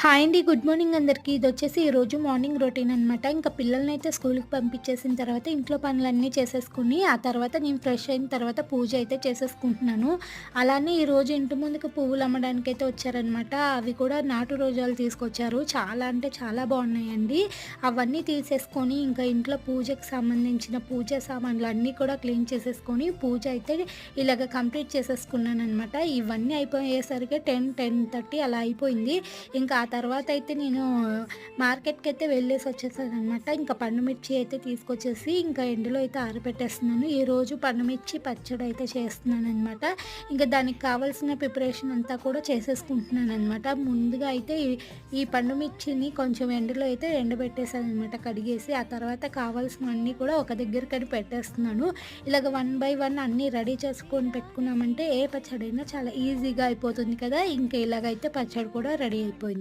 Hi అండి. Good morning అందరికీ. ఇదొచ్చేసి ఈరోజు మార్నింగ్ రొటీన్ అనమాట. ఇంకా పిల్లలనైతే స్కూలుకి పంపించేసిన తర్వాత ఇంట్లో పనులన్నీ చేసేసుకొని, ఆ తర్వాత నేను ఫ్రెష్ అయిన తర్వాత పూజ అయితే చేసేసుకుంటున్నాను. అలానే ఈరోజు ఇంటి ముందుకు పువ్వులు అమ్మడానికైతే వచ్చారనమాట. అవి కూడా నాటు రోజాలు తీసుకొచ్చారు. చాలా అంటే చాలా బాగున్నాయండి. అవన్నీ తీసేసుకొని ఇంకా ఇంట్లో పూజకి సంబంధించిన పూజా సామాన్లు అన్నీ కూడా క్లీన్ చేసేసుకొని పూజ అయితే ఇలాగ కంప్లీట్ చేసేసుకున్నాననమాట. ఇవన్నీ అయిపోయేసరికి 10:30 అలా అయిపోయింది. ఇంకా ఆ తర్వాతయితే నేను మార్కెట్‌కైతే వెళ్ళేసొచ్చేసాననమాట. ఇంకా పండు మిర్చి అయితే తీసుకొచ్చేసి ఇంకా ఎండలో అయితే ఆరబెట్టేస్తున్నాను. ఈరోజు పండు మిర్చి పచ్చడయితే చేస్తున్నాననమాట. ఇంకా దానికి కావాల్సిన ప్రిపరేషన్ అంతా కూడా చేసేసుకుంటున్నాననమాట. ముందుగా అయితే ఈ పండు మిర్చిని కొంచెం ఎండలో అయితే ఎండబెట్టేసాననమాట కడిగేసి. ఆ తర్వాత కావాల్సినవన్నీ కూడా ఒక దగ్గరకని పెట్టేస్తున్నాను. ఇలాగ వన్ బై వన్ అన్నీ రెడీ చేసుకొని పెట్టుకున్నామంటే ఏ పచ్చడైనా చాలా ఈజీగా అయిపోతుంది కదా! ఇంక ఇలాగైతే పచ్చడి కూడా రెడీ అయిపోయింది.